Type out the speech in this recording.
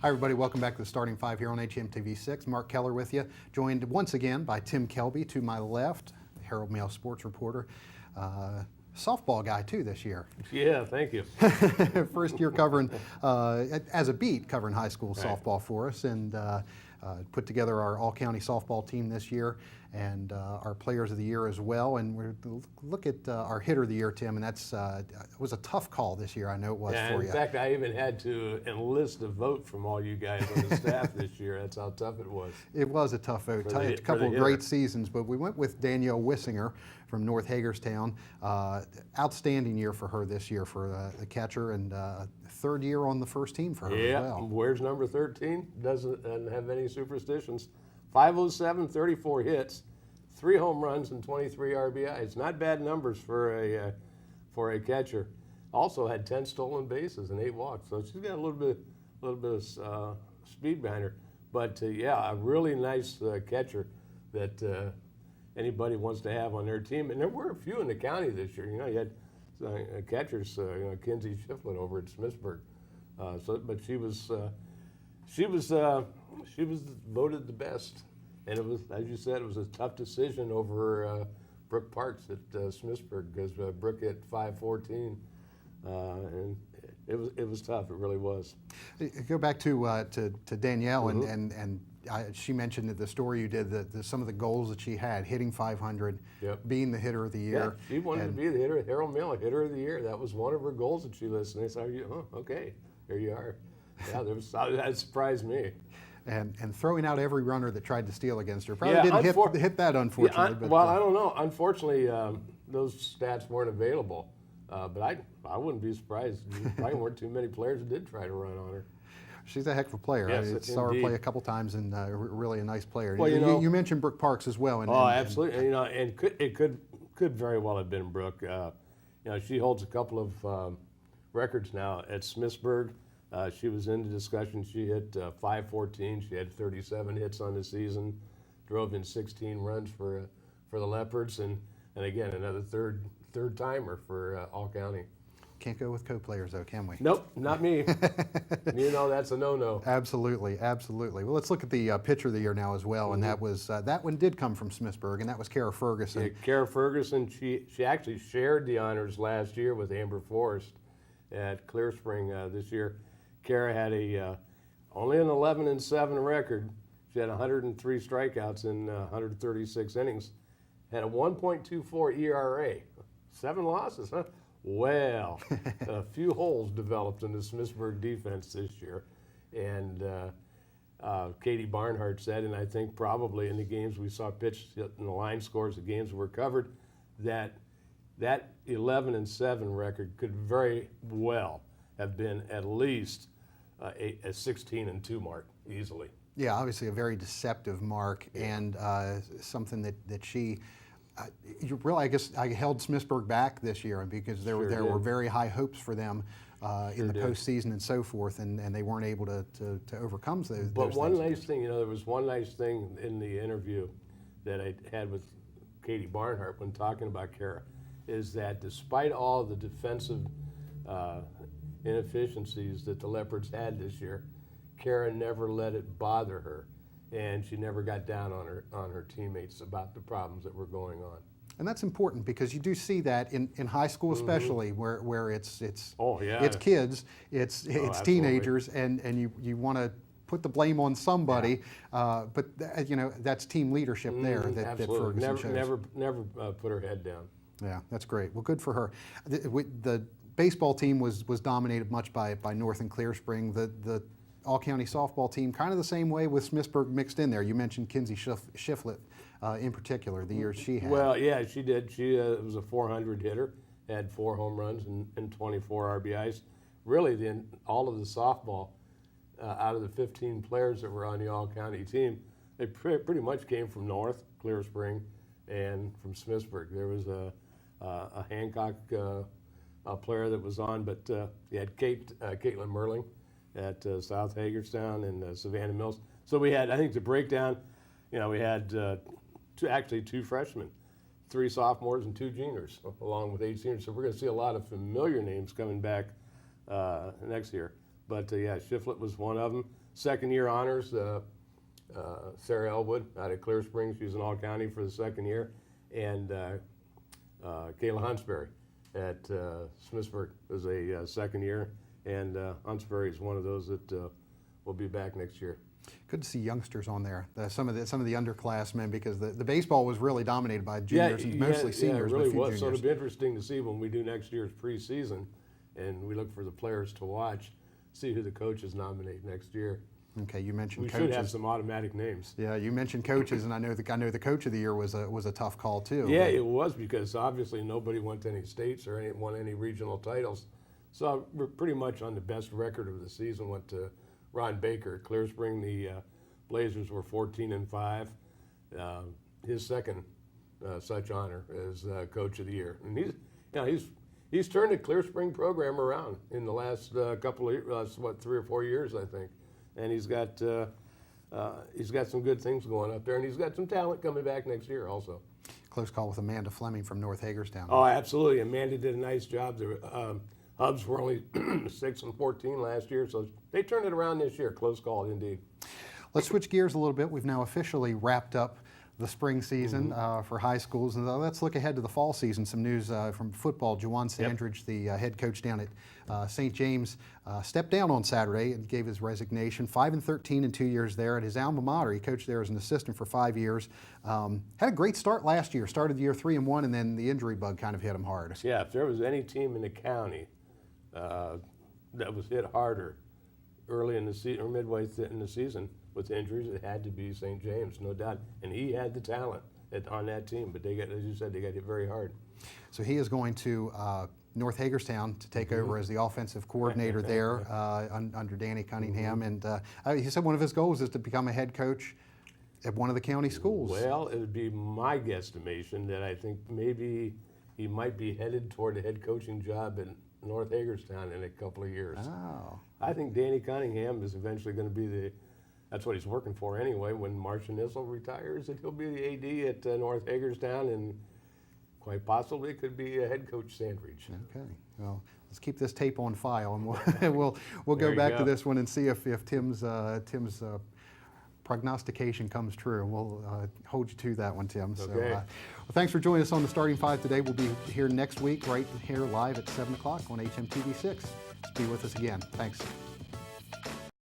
Hi, everybody. Welcome back to the Starting Five here on HMTV6. Mark Keller with you, joined once again by Tim Kelby to my left, Herald-Mail Sports reporter. Softball guy, too, this year. Yeah, thank you. First year covering, as a beat, covering high school softball for us, and put together our all-county softball team this year, and our players of the year as well. And we're look at our hitter of the year, Tim, and that's it was a tough call this year. I know it was for you. In fact, I even had to enlist a vote from all you guys on the staff this year. That's how tough it was. It was a tough vote. A couple of great seasons, but we went with Danielle Wissinger from North Hagerstown. Outstanding year for her this year for the catcher, and third year on the first team for her as well. Yeah, where's number 13? Doesn't have any superstitions. 507, 34 hits, 3 home runs, and 23 RBIs. Not bad numbers for a catcher. Also had 10 stolen bases and 8 walks, so she's got a little bit of speed behind her. But yeah, a really nice catcher that anybody wants to have on their team. And there were a few in the county this year. You know, you had catchers, Kinsey Shiflett over at Smithsburg. But she was voted the best, and it was, as you said, it was a tough decision over Brooke Parks at Smithsburg, because Brooke hit 514, and it was tough. It really was. Go back to Danielle, and she mentioned that the story you did, that some of the goals that she had, hitting 500, being the hitter of the year. Yeah, she wanted to be the hitter, Herald-Mail hitter of the year. That was one of her goals that she listed. And they said, "Oh, okay, here you are." Yeah, that surprised me. And throwing out every runner that tried to steal against her. Probably didn't hit that, unfortunately. Yeah, well, I don't know. Unfortunately, those stats weren't available. But I wouldn't be surprised. There probably weren't too many players who did try to run on her. She's a heck of a player. Yes, I saw her play a couple times, and really a nice player. Well, you mentioned Brooke Parks as well. Absolutely. And it could very well have been Brooke. She holds a couple of records now at Smithsburg. She was in the discussion. She hit 514. She had 37 hits on the season, drove in 16 runs for the Leopards, and again another third timer for All County. Can't go with co-players, though, can we? Nope, not me. That's a no-no. Absolutely, absolutely. Well, let's look at the pitcher of the year now as well, and that was that one did come from Smithsburg, and that was Kara Ferguson. Yeah, Kara Ferguson. She actually shared the honors last year with Amber Forrest at Clear Spring this year. Kara had only an 11-7 record. She had 103 strikeouts in 136 innings. Had a 1.24 ERA. 7 losses, huh? Well, a few holes developed in the Smithsburg defense this year. And Katie Barnhart said, and I think probably in the games we saw pitched in the line scores, the games that were covered, that 11-7 record could very well have been at least a 16-2 mark easily. Yeah, obviously a very deceptive mark, and something that she. I guess I held Smithsburg back this year because there were very high hopes for them in the postseason and so forth, and they weren't able to overcome those. But one nice thing, there was one nice thing in the interview that I had with Katie Barnhart when talking about Kara, is that despite all the defensive inefficiencies that the Leopards had this year, Kara never let it bother her. And she never got down on her teammates about the problems that were going on. And that's important, because you do see that in high school, especially where it's kids, it's teenagers, and you want to put the blame on somebody, but that's team leadership there that Ferguson shows. Never put her head down. Yeah, that's great. Well, good for her. The baseball team was dominated much by North and Clear Spring. The all-county softball team, kind of the same way, with Smithsburg mixed in there. You mentioned Kinsey Shiflett in particular, the years she had. Well, yeah, she did. She was a 400 hitter, had 4 home runs and 24 RBIs. Really, all of the softball, out of the 15 players that were on the all-county team, they pretty much came from North, Clear Spring, and from Smithsburg. There was a Hancock player that was on, but you had Caitlin Merling at South Hagerstown and Savannah Mills. So we had, I think, the breakdown, we had two freshmen, 3 sophomores and 2 juniors, along with 8 seniors. So we're going to see a lot of familiar names coming back next year. But yeah, Shiflett was one of them. Second year honors, Sarah Elwood out of Clear Springs, she was an all-county for the second year, and Kayla Huntsberry at Smithsburg was a second year, and Huntsberry is one of those that will be back next year. Good to see youngsters on there. Some of the underclassmen, because the baseball was really dominated by juniors and mostly seniors. Yeah, it really but a few was. So juniors. it'll be interesting to see when we do next year's preseason, and we look for the players to watch, see who the coaches nominate next year. Okay, you mentioned We coaches. should have some automatic names. Yeah, you mentioned coaches, and I know the coach of the year was a tough call too. Yeah, it was, because obviously nobody went to any states or won any regional titles. So we're pretty much on the best record of the season went to Ron Baker. Clear Spring, the Blazers were 14-5. His second such honor as coach of the year, and he's turned the Clear Spring program around in the last couple of years, 3 or 4 years, I think. And he's got some good things going up there, and he's got some talent coming back next year also. Close call with Amanda Fleming from North Hagerstown. Oh, absolutely. Amanda did a nice job. The Hubs were only 6-14 last year, so they turned it around this year. Close call indeed. Let's switch gears a little bit. We've now officially wrapped up the spring season for high schools, and let's look ahead to the fall season. Some news from football. Juwan Sandridge, the head coach down at St. James, stepped down on Saturday and gave his resignation. 5-13 in 2 years there at his alma mater. He coached there as an assistant for 5 years. Had a great start last year. Started the year 3-1, and then the injury bug kind of hit him hard. Yeah, if there was any team in the county that was hit harder early in the season or midway in the season with injuries, it had to be St. James, no doubt. And he had the talent on that team, but they got, as you said, they got hit very hard. So he is going to North Hagerstown to take over as the offensive coordinator there under Danny Cunningham. And he said one of his goals is to become a head coach at one of the county schools. Well, it would be my guesstimation that I think maybe he might be headed toward a head coaching job in North Hagerstown in a couple of years. Oh. I think Danny Cunningham is eventually going to be that's what he's working for anyway. When Marcia Nissel retires, that he'll be the AD at North Hagerstown, and quite possibly could be a head coach Sandridge. Okay. Well, let's keep this tape on file, and we'll go back to this one and see if Tim's prognostication comes true. We'll hold you to that one, Tim. So, Okay. well, thanks for joining us on the Starting Five today. We'll be here next week, right here live at 7 o'clock on HMTV 6. Be with us again. Thanks.